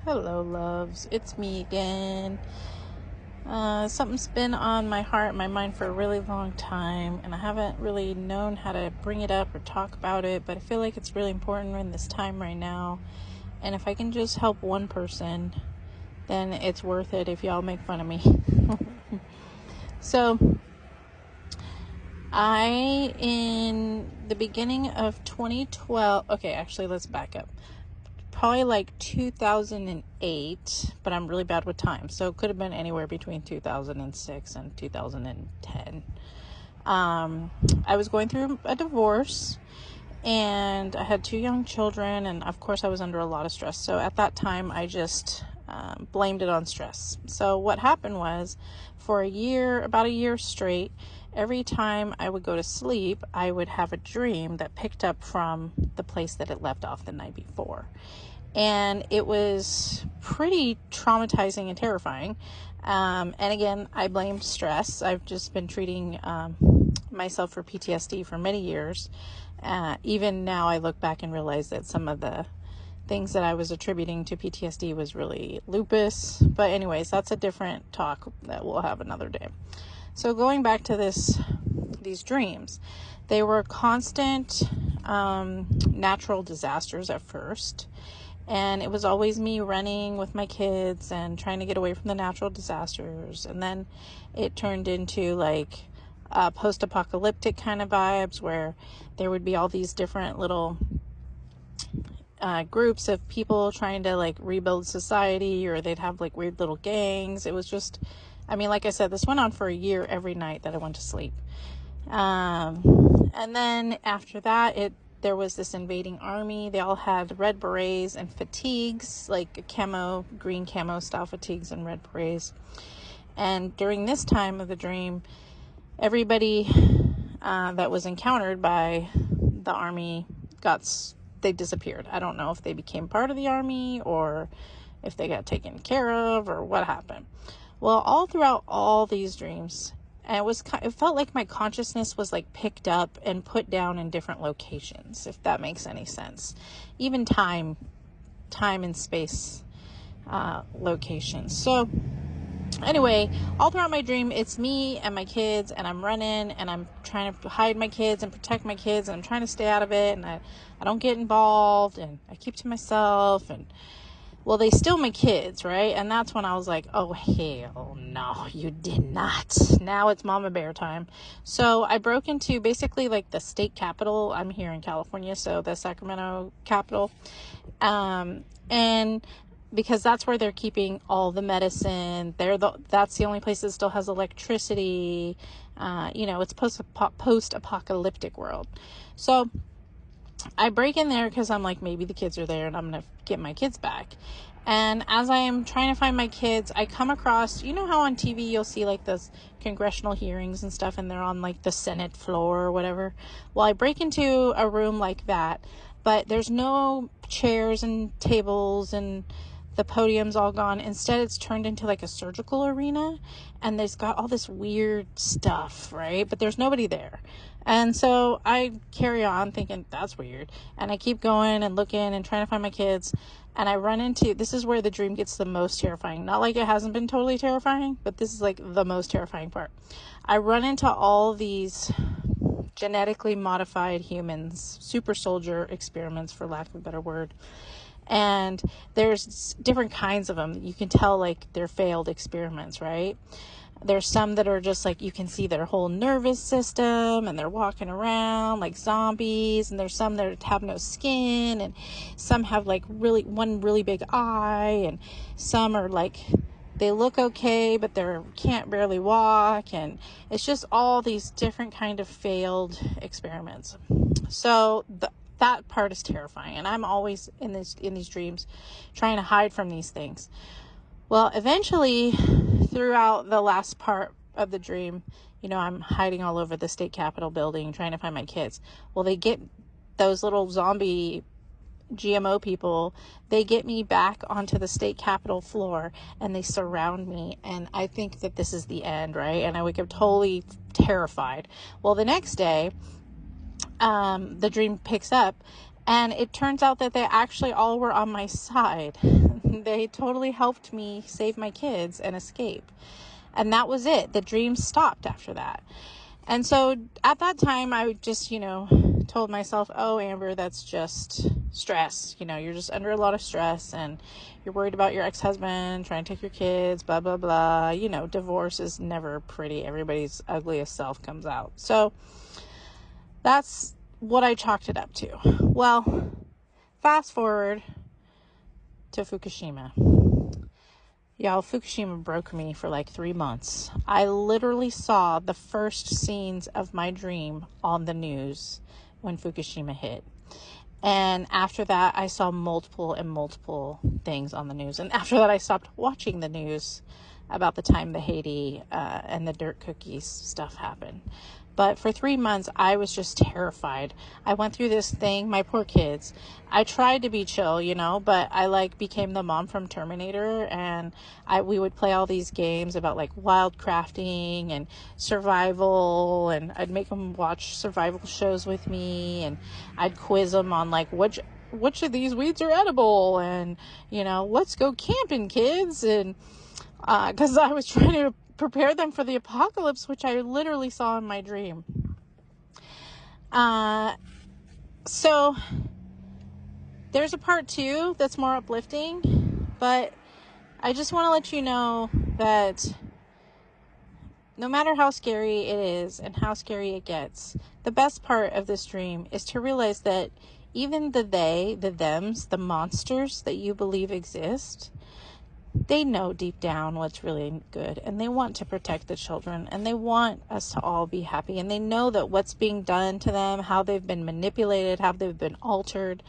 Hello, loves. It's me again. Something's been on my heart, my mind for a really long time, and I haven't really known how to bring it up or talk about it, but I feel like it's really important in this time right now. And if I can just help one person, then it's worth it if y'all make fun of me. So, in the beginning of 2012, okay, actually, let's back up. Probably like 2008, but I'm really bad with time, so it could have been anywhere between 2006 and 2010. I was going through a divorce, and I had 2 young children, and of course I was under a lot of stress. So at that time, I just blamed it on stress. So what happened was, for about a year straight, every time I would go to sleep, I would have a dream that picked up from the place that it left off the night before. And it was pretty traumatizing and terrifying. And again, I blamed stress. I've just been treating myself for PTSD for many years. Even now, I look back and realize that some of the things that I was attributing to PTSD was really lupus. But anyways, that's a different talk that we'll have another day. So going back to these dreams, they were constant natural disasters at first. And it was always me running with my kids and trying to get away from the natural disasters. And then it turned into like post-apocalyptic kind of vibes, where there would be all these different little groups of people trying to like rebuild society, or they'd have like weird little gangs. It was just, like I said, this went on for a year every night that I went to sleep. And then after that, there was this invading army. They all had red berets and fatigues, like green camo style fatigues and red berets. And during this time of the dream, everybody that was encountered by the army they disappeared. I don't know if they became part of the army or if they got taken care of or what happened. Well, all throughout all these dreams, and it felt like my consciousness was like picked up and put down in different locations, if that makes any sense. Even time and space locations. So anyway, all throughout my dream, it's me and my kids, and I'm running, and I'm trying to hide my kids and protect my kids, and I'm trying to stay out of it, and I don't get involved, and I keep to myself, and well, they steal my kids, right? And that's when I was like, oh, hell no, you did not. Now it's Mama Bear time. So I broke into basically like the state capitol. I'm here in California, so the Sacramento capitol. And because that's where they're keeping all the medicine. That's the only place that still has electricity. It's post-apocalyptic world. So I break in there because I'm like, maybe the kids are there and I'm going to get my kids back. And as I am trying to find my kids, I come across, you know how on TV you'll see like those congressional hearings and stuff, and they're on like the Senate floor or whatever. Well, I break into a room like that, but there's no chairs and tables, and the podium's all gone. Instead, it's turned into like a surgical arena, and there's got all this weird stuff, right? But there's nobody there. And so I carry on thinking that's weird. And I keep going and looking and trying to find my kids. And I run into, this is where the dream gets the most terrifying. Not like it hasn't been totally terrifying, but this is like the most terrifying part. I run into all these genetically modified humans, super soldier experiments, for lack of a better word. And there's different kinds of them. You can tell like they're failed experiments, right? There's some that are just like, you can see their whole nervous system and they're walking around like zombies. And there's some that have no skin, and some have like one really big eye, and some are like, they look okay, but they can't barely walk. And it's just all these different kind of failed experiments. So that part is terrifying. And I'm always in these dreams trying to hide from these things. Well, eventually, throughout the last part of the dream, I'm hiding all over the state capitol building trying to find my kids. Well, they get those little zombie GMO people, they get me back onto the state capitol floor, and they surround me, and I think that this is the end, right? And I wake up totally terrified. Well, the next day, the dream picks up, and it turns out that they actually all were on my side. They totally helped me save my kids and escape. And that was it. The dream stopped after that. And so at that time, I just, told myself, oh, Amber, that's just stress. You're just under a lot of stress and you're worried about your ex-husband, trying to take your kids, blah, blah, blah. Divorce is never pretty. Everybody's ugliest self comes out. So that's what I chalked it up to. Well, fast forward to Fukushima. Y'all, Fukushima broke me for like 3 months. I literally saw the first scenes of my dream on the news when Fukushima hit. And after that, I saw multiple things on the news. And after that, I stopped watching the news about the time the Haiti and the dirt cookies stuff happened. But for 3 months, I was just terrified. I went through this thing, my poor kids. I tried to be chill, but I became the mom from Terminator, and we would play all these games about wildcrafting and survival, and I'd make them watch survival shows with me, and I'd quiz them on which of these weeds are edible, and let's go camping, kids, and because I was trying to prepare them for the apocalypse, which I literally saw in my dream. So there's a part 2 that's more uplifting, but I just want to let you know that no matter how scary it is and how scary it gets, the best part of this dream is to realize that even the thems, the monsters that you believe exist, they know deep down what's really good, and they want to protect the children, and they want us to all be happy, and they know that what's being done to them, how they've been manipulated, how they've been altered,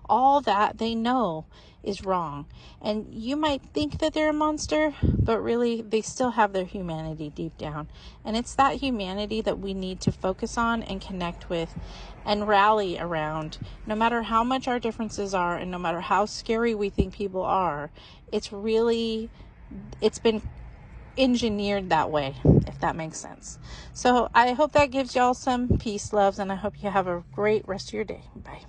all that they know is wrong. And you might think that they're a monster, but really they still have their humanity deep down. And it's that humanity that we need to focus on and connect with and rally around. No matter how much our differences are, and no matter how scary we think people are, it's been engineered that way, if that makes sense. So I hope that gives y'all some peace, loves, and I hope you have a great rest of your day. Bye.